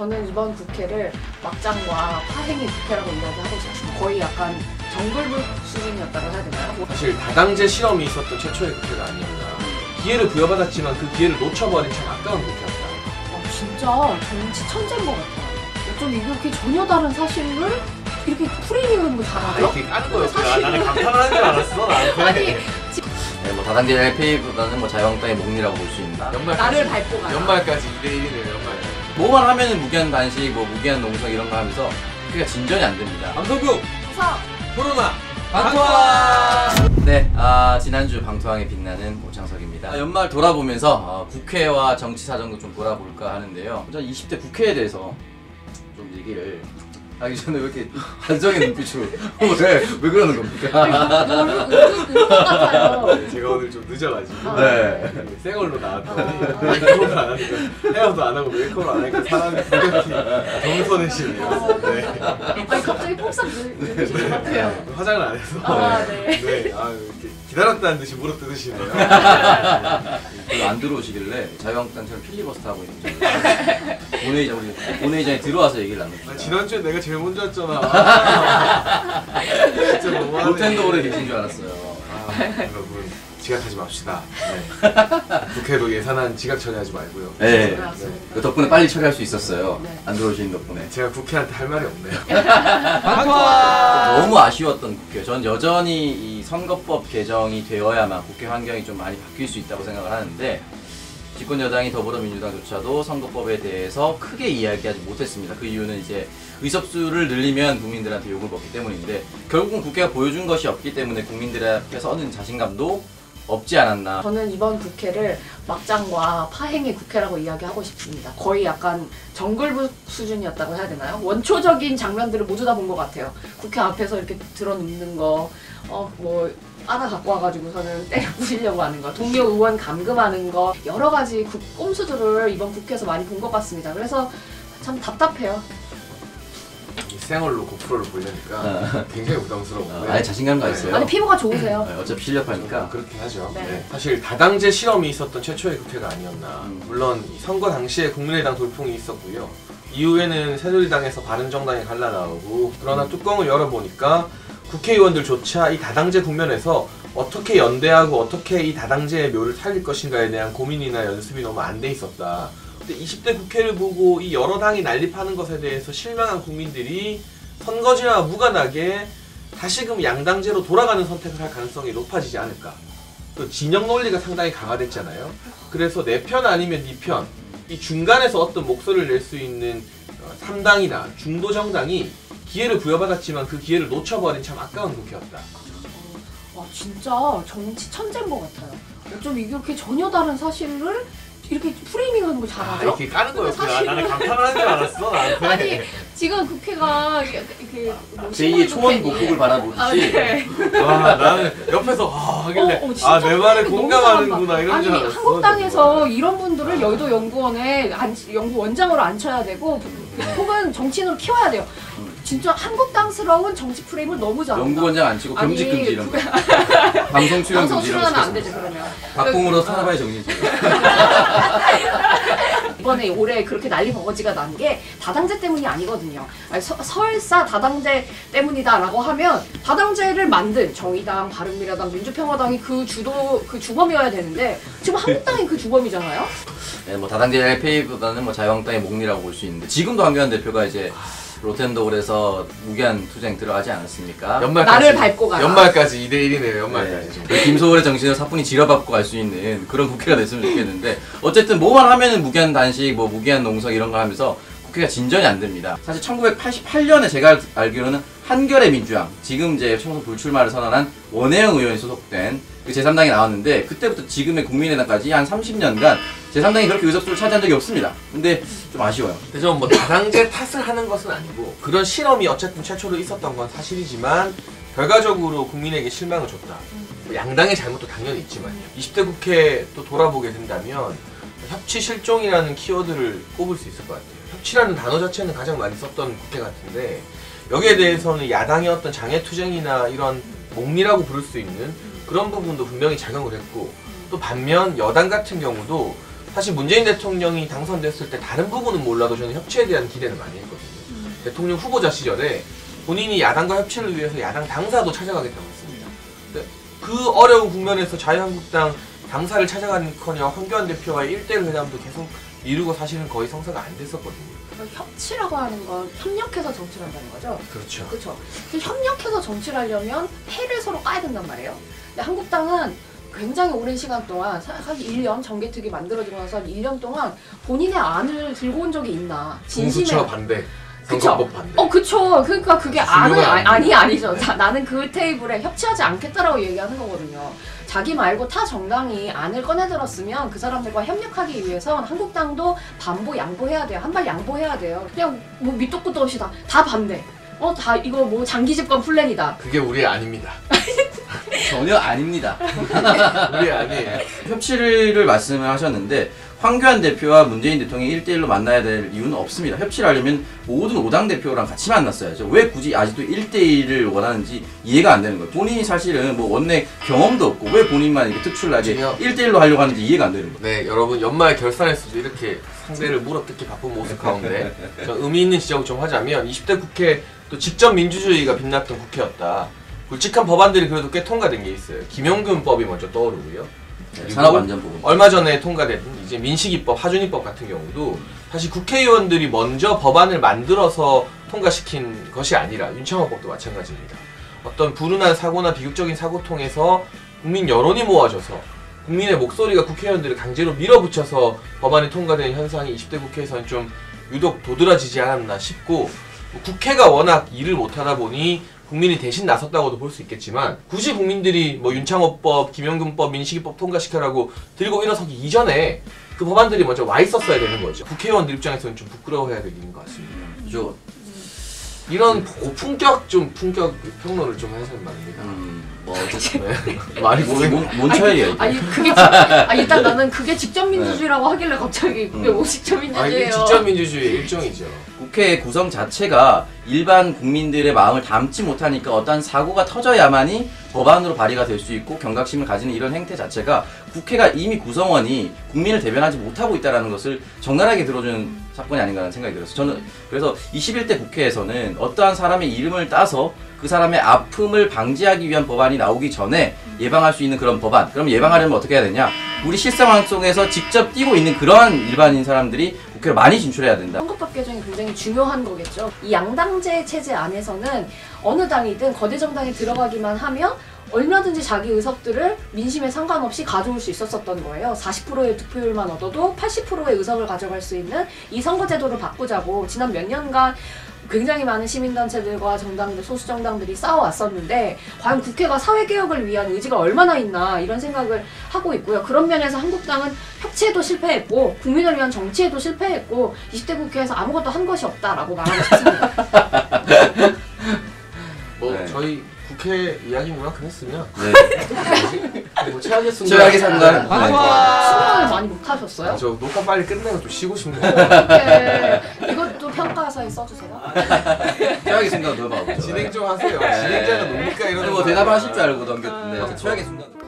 저는 이번 국회를 막장과 파행의 국회라고 이야기하고 있어요. 거의 약간 정글북 수준이었다고 해야 되나요? 사실 다당제 실험이 있었던 최초의 국회가 아니었나. 기회를 부여받았지만 그 기회를 놓쳐버린 참 아까운 국회였다. 진짜 정치 천재인 것 같아요. 좀 이렇게 전혀 다른 사실을 이렇게 프레이밍하는 거 잘하죠? 이렇게 까는 거였구나. 나는 감탄하는 줄 알았어. 나한테. 아니, 네, 뭐 다당제 LP보다는 자유한국당의 목리라고 볼 수 있다. 나를 밟고 가요. 연말까지 2대1이네요. 연말까지. 뭐만 하면은 무기한 단식, 무기한 농성 이런 거 하면서 그게 진전이 안 됩니다. 방송국 우선 코로나 방투항! 네, 지난주 방투항에 빛나는 오창석입니다. 연말 돌아보면서 국회와 정치 사정도 좀 돌아볼까 하는데요. 전 20대 국회에 대해서 좀 얘기를 하기 전에 왜 이렇게 한정의 눈빛으로 왜 그러는 겁니까? 같아요. 제가 오늘 좀 늦어가지고 네. 새 걸로 나왔더니 메이크업을 안 하니까 헤어도 안 하고 메이크업을 안 하니까 사람이 굉장히 정선해지네요. 네. 아니 갑자기 폭삭 늦으신 것 같아요. 화장을 안 해서 네. 이렇게 기다렸다는 듯이 물어 뜯으시네요. 별로 안 들어오시길래 자유한국당처럼 필리버스터 하고 있는 줄 본회의장에 들어와서 얘기를 나눴어요. 지난주에 내가 제일 먼저 했잖아. 진짜 너무하네. 로텐더홀에 계신 줄 알았어요. 여러분 지각하지 맙시다. 네. 국회로 예산안 지각 처리하지 말고요. 네. 그 덕분에 빨리 처리할 수 있었어요. 네. 안 들어오신 덕분에. 제가 국회한테 할 말이 없네요. 너무 아쉬웠던 국회. 전 여전히 이 선거법 개정이 되어야만 국회 환경이 좀 많이 바뀔 수 있다고 생각을 하는데 집권 여당이 더불어민주당조차도 선거법에 대해서 크게 이야기하지 못했습니다. 그 이유는 이제 의석수를 늘리면 국민들한테 욕을 먹기 때문인데 결국은 국회가 보여준 것이 없기 때문에 국민들 앞에 서는 자신감도 없지 않았나. 저는 이번 국회를 막장과 파행의 국회라고 이야기하고 싶습니다. 거의 약간 정글북 수준이었다고 해야 되나요? 원초적인 장면들을 모두 다 본 것 같아요. 국회 앞에서 이렇게 들어눕는 거, 하나 갖고 와가지고서는 때려 부시려고 하는 거, 동료 의원 감금하는 거, 여러 가지 꼼수들을 이번 국회에서 많이 본 것 같습니다. 그래서 참 답답해요. 생얼로 고프로를 보려니까 굉장히 부담스러운데. 아예 자신감가 있어요. 아니 피부가 좋으세요. 어차피 실력하니까. 그렇게 하죠. 네. 네. 사실 다당제 실험이 있었던 최초의 국회가 아니었나. 물론 선거 당시에 국민의당 돌풍이 있었고요. 이후에는 새누리당에서 바른정당이 갈라나오고 그러나 뚜껑을 열어보니까 국회의원들조차 이 다당제 국면에서 어떻게 연대하고 어떻게 이 다당제의 묘를 살릴 것인가에 대한 고민이나 연습이 너무 안 돼 있었다. 근데 20대 국회를 보고 이 여러 당이 난립하는 것에 대해서 실망한 국민들이 선거제와 무관하게 다시금 양당제로 돌아가는 선택을 할 가능성이 높아지지 않을까. 또 진영 논리가 상당히 강화됐잖아요. 그래서 내 편 아니면 네 편, 이 중간에서 어떤 목소리를 낼 수 있는 3당이나 중도 정당이 기회를 부여받았지만 그 기회를 놓쳐버린 참 아까운 국회였다. 와 진짜 정치 천재인 것 같아요. 좀 이렇게 전혀 다른 사실을 이렇게 프레이밍하는 거 잘하죠? 이렇게 까는 거였구나. 사실은- 나는 감탄하는 줄 알았어. 나한테. 아니 지금 국회가 이렇게 제2의 초원 복국을 바라보듯이 네. 와, 나는 옆에서 하길래 진짜 내 말에 너무 공감하는구나 이런 아니 줄 알았어. 한국당에서 정말. 이런 분들을 여의도 연구원에 연구원장으로 앉혀야 되고 혹은 정치인으로 키워야 돼요. 진짜 한국당스러운 정치 프레임을 너무 잘한다. 연구원장 안 치고 아니, 겸직 금지 이런 거. 방송 출연 방송 금지 이런 거 출연하면 안 되지 시켰습니다. 그러면. 박봉으로 산업화의 정신줄. 이번에 올해 그렇게 난리 버거지가 난 게 다당제 때문이 아니거든요. 아니, 설사 다당제 때문이다라고 하면 다당제를 만든 정의당, 바른미래당, 민주평화당이 그 주범이어야 되는데 지금 한국당이 그 주범이잖아요. 네, 다당제 LP보다는 자유한국당의 목리라고 볼 수 있는데 지금도 한교안 대표가 이제 로텐더홀에서 무기한 투쟁 들어가지 않았습니까? 나를 밟고 가라. 연말까지 2대1이네요. 연말까지. 그 김소월의 정신을 사뿐히 지려밟고 갈 수 있는 그런 국회가 됐으면 좋겠는데 어쨌든 뭐만 하면은 무기한 단식, 무기한 농성 이런 거 하면서 국회가 진전이 안 됩니다. 사실 1988년에 제가 알기로는 한겨레 민주당, 지금 이제 총선 불출마를 선언한 원혜영 의원이 소속된 그 제3당이 나왔는데 그때부터 지금의 국민의당까지 한 30년간 제3당이 그렇게 의석수를 차지한 적이 없습니다. 근데 좀 아쉬워요. 근데 좀 다당제 탓을 하는 것은 아니고 그런 실험이 어쨌든 최초로 있었던 건 사실이지만 결과적으로 국민에게 실망을 줬다. 양당의 잘못도 당연히 있지만요. 20대 국회 또 돌아보게 된다면 협치 실종이라는 키워드를 꼽을 수 있을 것 같아요. 협치라는 단어 자체는 가장 많이 썼던 국회 같은데 여기에 대해서는 야당의 어떤 장애투쟁이나 이런 목리라고 부를 수 있는 그런 부분도 분명히 작용을 했고 또 반면 여당 같은 경우도 사실 문재인 대통령이 당선됐을 때 다른 부분은 몰라도 저는 협치에 대한 기대를 많이 했거든요. 대통령 후보자 시절에 본인이 야당과 협치를 위해서 야당 당사도 찾아가겠다고 했습니다. 근데 그 어려운 국면에서 자유한국당 당사를 찾아가는커녕 황교안 대표와의 1대1 회담도 계속 미루고 사실은 거의 성사가 안 됐었거든요. 협치라고 하는 건 협력해서 정치를 한다는 거죠. 그렇죠. 그렇죠. 협력해서 정치를 하려면 패를 서로 까야 된단 말이에요. 근데 한국당은 굉장히 오랜 시간 동안 사실 1년 정개특위 만들어지고 나서 1년 동안 본인의 안을 들고 온 적이 있나? 공수처 반대, 그쵸? 선거법 반대. 그쵸. 그러니까 그게 안은 훌륭한 아니죠. 나는 그 테이블에 협치하지 않겠다라고 얘기하는 거거든요. 자기 말고 타 정당이 안을 꺼내들었으면 그 사람들과 협력하기 위해선 한국당도 반보 양보해야 돼요. 한 발 양보해야 돼요. 그냥 뭐 밑도 끝도 없이 다 반대. 다 이거 뭐 장기 집권 플랜이다. 그게 우리 아닙니다. 전혀 아닙니다. 우리 아니에요. 협치를 말씀을 하셨는데 황교안 대표와 문재인 대통령이 1대1로 만나야 될 이유는 없습니다. 협치를 하려면 모든 5당 대표랑 같이 만났어야죠. 왜 굳이 아직도 1대1을 원하는지 이해가 안 되는 거예요. 본인이 사실은 뭐 원내 경험도 없고 왜 본인만 이렇게 특출나게 1대1로 하려고 하는지 이해가 안 되는 거예요. 네, 여러분 연말 결산에서도 이렇게 상대를 물어뜯기 바쁜 모습 가운데 저 의미 있는 지적을 좀 하자면 20대 국회 또 직접 민주주의가 빛났던 국회였다. 굵직한 법안들이 그래도 꽤 통과된 게 있어요. 김영균법이 먼저 떠오르고요. 산업안전보건. 얼마 전에 통과된 이제 민식이법, 하준이법 같은 경우도 사실 국회의원들이 먼저 법안을 만들어서 통과시킨 것이 아니라 윤창호법도 마찬가지입니다. 어떤 불운한 사고나 비극적인 사고 통해서 국민 여론이 모아져서 국민의 목소리가 국회의원들을 강제로 밀어붙여서 법안이 통과되는 현상이 20대 국회에서는 좀 유독 도드라지지 않았나 싶고 국회가 워낙 일을 못하다 보니 국민이 대신 나섰다고도 볼 수 있겠지만 굳이 국민들이 뭐 윤창호법, 김영균법, 민식이법 통과시켜라고 들고 일어서기 이전에 그 법안들이 먼저 와 있었어야 되는 거죠. 국회의원들 입장에서는 좀 부끄러워해야 되는 것 같습니다. 그죠. 이런 고품격 품격 평론을 좀 해서는 말입니다. 뭐 어쨌든 네. 말이 뭔 차이야 이게? 일단 나는 그게 직접 민주주의라고 하길래 갑자기 그게 뭐 직접 민주주의예요? 이게 직접 민주주의의 일종이죠. 국회 구성 자체가 일반 국민들의 마음을 담지 못하니까 어떤 사고가 터져야만이 법안으로 발의가 될 수 있고 경각심을 가지는 이런 행태 자체가 국회가 이미 구성원이 국민을 대변하지 못하고 있다는 것을 적나라하게 들어주는 사건이 아닌가라는 생각이 들었어요. 저는 그래서 21대 국회에서는 어떠한 사람의 이름을 따서 그 사람의 아픔을 방지하기 위한 법안이 나오기 전에 예방할 수 있는 그런 법안. 그럼 예방하려면 어떻게 해야 되냐? 우리 실생활 속에서 직접 뛰고 있는 그러한 일반인 사람들이 국회로 많이 진출해야 된다. 선거법 개정이 굉장히 중요한 거겠죠. 이 양당제 체제 안에서는 어느 당이든 거대 정당이 들어가기만 하면 얼마든지 자기 의석들을 민심에 상관없이 가져올 수 있었던 거예요. 40%의 득표율만 얻어도 80%의 의석을 가져갈 수 있는 이 선거제도를 바꾸자고 지난 몇 년간 굉장히 많은 시민단체들과 정당들, 소수정당들이 싸워왔었는데 과연 국회가 사회개혁을 위한 의지가 얼마나 있나 이런 생각을 하고 있고요. 그런 면에서 한국당은 협치에도 실패했고 국민을 위한 정치에도 실패했고 20대 국회에서 아무것도 한 것이 없다라고 말하고 싶습니다. 네. 저희 국회 이야기는 그만큼 했으면 네. 뭐 최악의 순간 최악의 순간. 순간을 많이 못 하셨어요? 저 녹화 빨리 끝내고 좀 쉬고 싶네요. 네. 이것도 평가사에 써주세요. 최악의 순간 넘어가보죠. 진행 좀 하세요. 진행자가 뭡니까 이러는 뭐 거 대답하실 줄 알고 넘겼는데 최악의 순간.